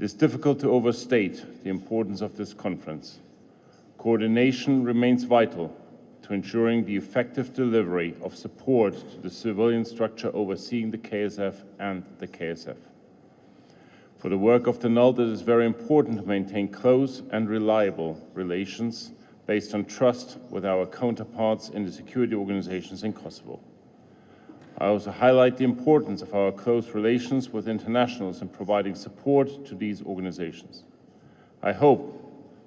It is difficult to overstate the importance of this conference. Coordination remains vital to ensuring the effective delivery of support to the civilian structure overseeing the KSF and the KSF. For the work of the NULT, it is very important to maintain close and reliable relations based on trust with our counterparts in the security organizations in Kosovo. I also highlight the importance of our close relations with internationals in providing support to these organizations. I hope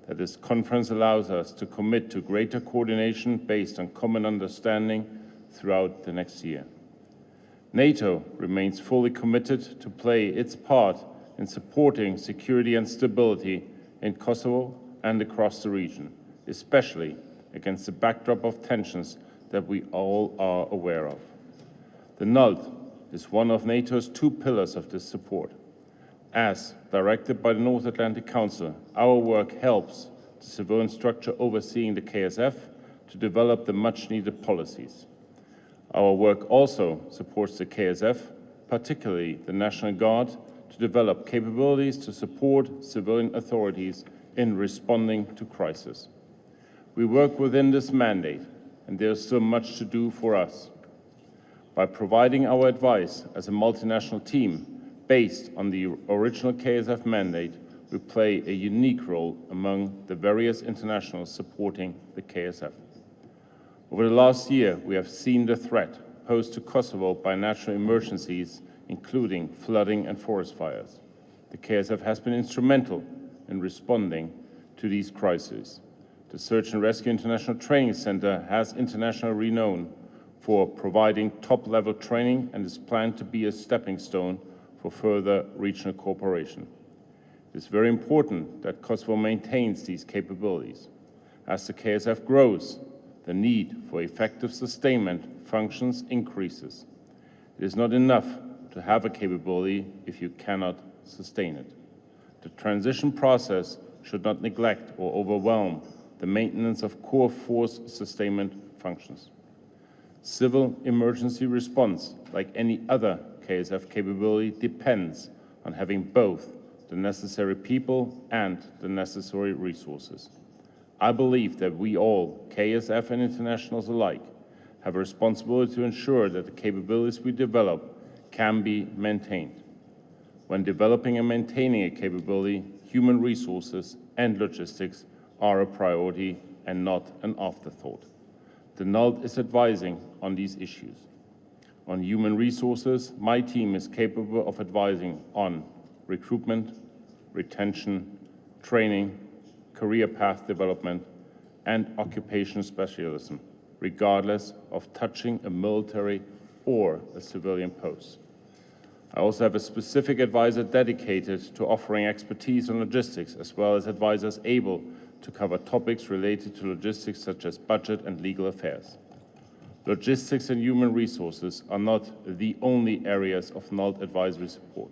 that this conference allows us to commit to greater coordination based on common understanding throughout the next year. NATO remains fully committed to play its part in supporting security and stability in Kosovo and across the region, especially against the backdrop of tensions that we all are aware of. The NULT is one of NATO's two pillars of this support. As directed by the North Atlantic Council, our work helps the civilian structure overseeing the KSF to develop the much-needed policies. Our work also supports the KSF, particularly the National Guard, to develop capabilities to support civilian authorities in responding to crisis. We work within this mandate, and there is still much to do for us. By providing our advice as a multinational team based on the original KSF mandate, we play a unique role among the various internationals supporting the KSF. Over the last year, we have seen the threat posed to Kosovo by natural emergencies, including flooding and forest fires. The KSF has been instrumental in responding to these crises. The Search and Rescue International Training Center has international renown for providing top-level training and is planned to be a stepping stone for further regional cooperation. It is very important that Kosovo maintains these capabilities. As the KSF grows, the need for effective sustainment functions increases. It is not enough to have a capability if you cannot sustain it. The transition process should not neglect or overwhelm the maintenance of core force sustainment functions. Civil emergency response, like any other KSF capability, depends on having both the necessary people and the necessary resources. I believe that we all, KSF and internationals alike, have a responsibility to ensure that the capabilities we develop can be maintained. When developing and maintaining a capability, human resources and logistics are a priority and not an afterthought. The NULT is advising on these issues. On human resources, my team is capable of advising on recruitment, retention, training, career path development, and occupational specialism, regardless of touching a military or a civilian post. I also have a specific advisor dedicated to offering expertise on logistics, as well as advisors able to cover topics related to logistics such as budget and legal affairs. Logistics and human resources are not the only areas of NULT advisory support.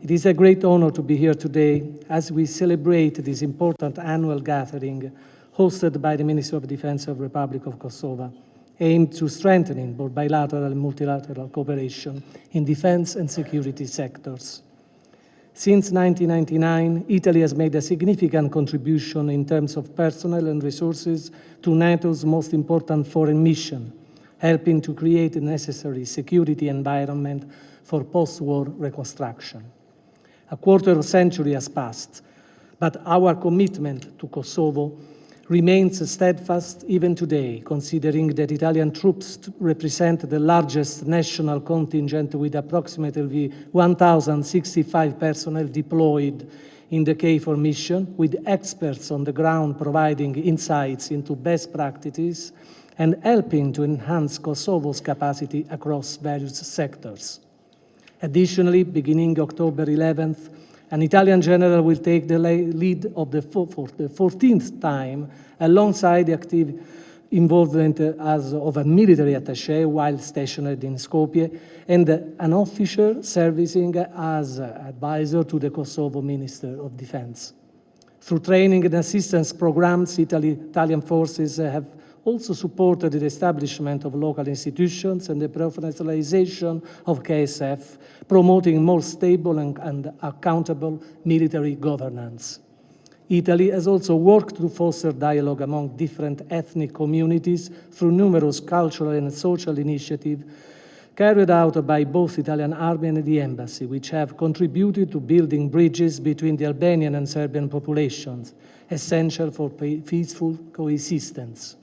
It is a great honor to be here today as we celebrate this important annual gathering hosted by the Ministry of Defense of the Republic of Kosovo, aimed to strengthening both bilateral and multilateral cooperation in defense and security sectors. Since 1999, Italy has made a significant contribution in terms of personnel and resources to NATO's most important foreign mission, helping to create a necessary security environment for post-war reconstruction. A quarter century has passed, but our commitment to Kosovo remains steadfast even today, considering that Italian troops represent the largest national contingent with approximately 1,065 personnel deployed in the KFOR mission, with experts on the ground providing insights into best practices and helping to enhance Kosovo's capacity across various sectors. Additionally, beginning October 11th, an Italian general will take the lead of for the 14th time alongside the active involvement of a military attaché while stationed in Skopje and an officer serving as advisor to the Kosovo Minister of Defense. Through training and assistance programs, Italian forces have also supported the establishment of local institutions and the professionalization of KSF, promoting more stable and accountable military governance. Italy has also worked to foster dialogue among different ethnic communities through numerous cultural and social initiatives carried out by both Italian Army and the Embassy, which have contributed to building bridges between the Albanian and Serbian populations, essential for peaceful coexistence.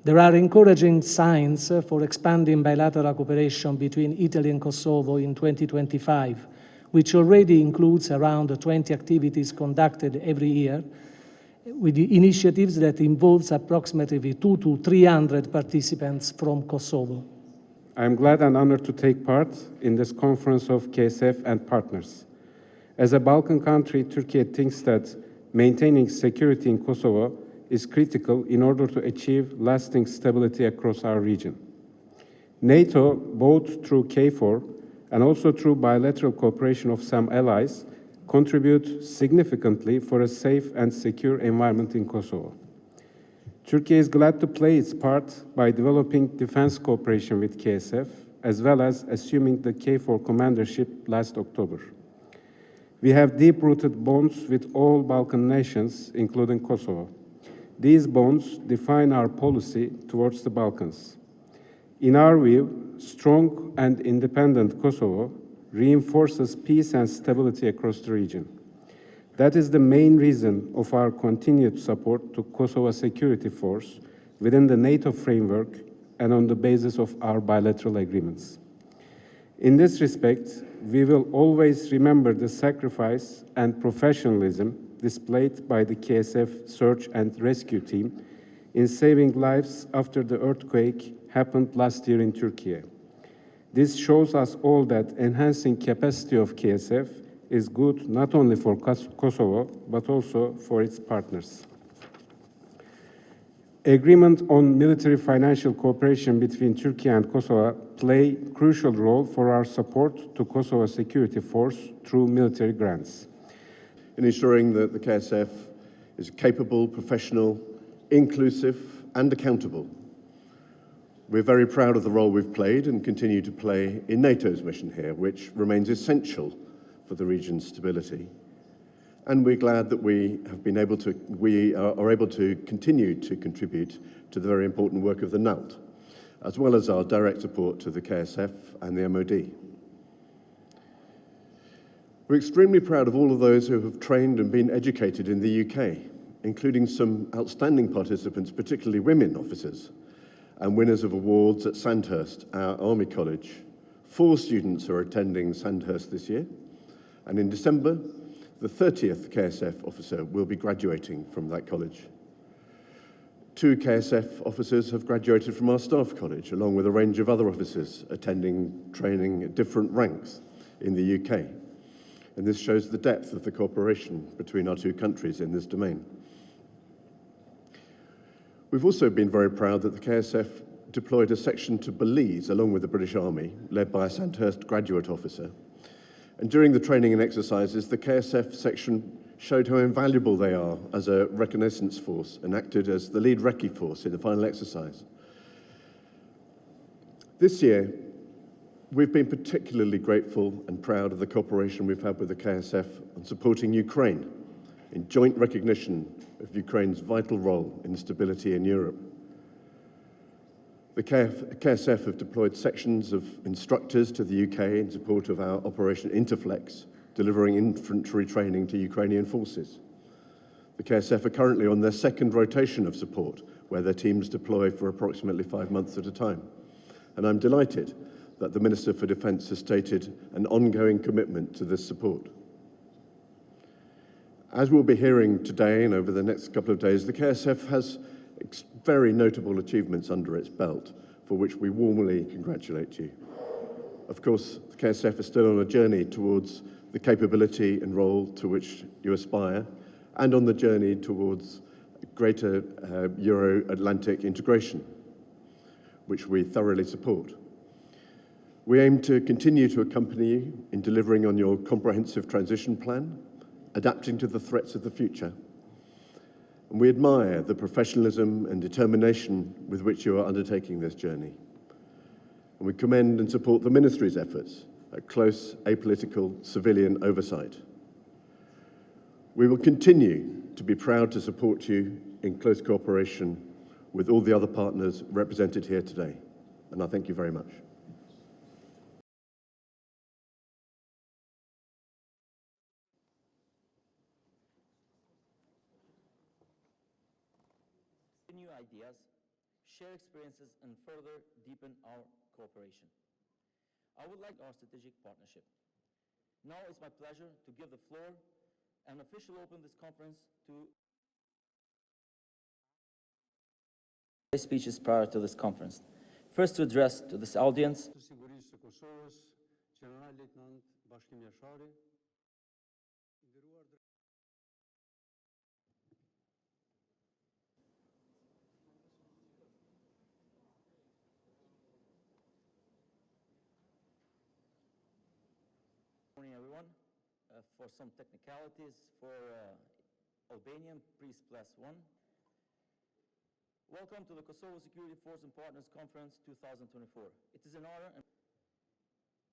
There are encouraging signs for expanding bilateral cooperation between Italy and Kosovo in 2025, which already includes around 20 activities conducted every year, with the initiatives that involves approximately 200 to 300 participants from Kosovo. I am glad and honored to take part in this conference of KSF and partners. As a Balkan country, Turkey thinks that maintaining security in Kosovo is critical in order to achieve lasting stability across our region. NATO, both through KFOR and also through bilateral cooperation of some allies, contribute significantly for a safe and secure environment in Kosovo. Turkey is glad to play its part by developing defense cooperation with KSF, as well as assuming the KFOR commandership last October. We have deep-rooted bonds with all Balkan nations, including Kosovo. These bonds define our policy towards the Balkans. In our view, strong and independent Kosovo reinforces peace and stability across the region. That is the main reason of our continued support to Kosovo Security Force within the NATO framework and on the basis of our bilateral agreements. In this respect, we will always remember the sacrifice and professionalism displayed by the KSF search and rescue team in saving lives after the earthquake happened last year in Turkey. This shows us all that enhancing capacity of KSF is good not only for Kosovo, but also for its partners. Agreement on military financial cooperation between Turkey and Kosovo play a crucial role for our support to Kosovo Security Force through military grants. In ensuring that the KSF is capable, professional, inclusive, and accountable. We're very proud of the role we've played and continue to play in NATO's mission here, which remains essential for the region's stability. And we're glad that we are able to continue to contribute to the very important work of the NALT, as well as our direct support to the KSF and the MOD. We're extremely proud of all of those who have trained and been educated in the UK, including some outstanding participants, particularly women officers, and winners of awards at Sandhurst, our Army College. 4 students are attending Sandhurst this year, and in December, the 30th KSF officer will be graduating from that college. 2 KSF officers have graduated from our staff college, along with a range of other officers attending training at different ranks in the UK. And this shows the depth of the cooperation between our 2 countries in this domain. We've also been very proud that the KSF deployed a section to Belize along with the British Army, led by a Sandhurst graduate officer. And during the training and exercises, the KSF section showed how invaluable they are as a reconnaissance force and acted as the lead recce force in the final exercise. This year, we've been particularly grateful and proud of the cooperation we've had with the KSF on supporting Ukraine in joint recognition of Ukraine's vital role in stability in Europe. The KSF have deployed sections of instructors to the UK in support of our Operation Interflex, delivering infantry training to Ukrainian forces. The KSF are currently on their 2nd rotation of support, where their teams deploy for approximately 5 months at a time. And I'm delighted that the Minister for Defence has stated an ongoing commitment to this support. As we'll be hearing today and over the next couple of days, the KSF has very notable achievements under its belt, for which we warmly congratulate you. Of course, the KSF is still on a journey towards the capability and role to which you aspire, and on the journey towards greater Euro-Atlantic integration, which we thoroughly support. We aim to continue to accompany you in delivering on your comprehensive transition plan, adapting to the threats of the future, And we admire the professionalism and determination with which you are undertaking this journey. And we commend and support the Ministry's efforts at close, apolitical, civilian oversight. We will continue to be proud to support you in close cooperation with all the other partners represented here today. And I thank you very much. New ideas, share experiences, and further deepen our cooperation. I would like our strategic partnership. Now it's my pleasure to give the floor and officially open this conference to speeches prior to this conference. First to address to this audience, Sigurisë së Kosovës, General-Lejtenant Bashkim Jashari. Morning everyone. For some technicalities, for Albanian, please press 1. Welcome to the Kosovo Security Force and Partners Conference 2024. It is an honor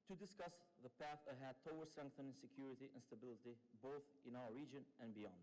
to discuss the path ahead towards strengthening security and stability both in our region and beyond.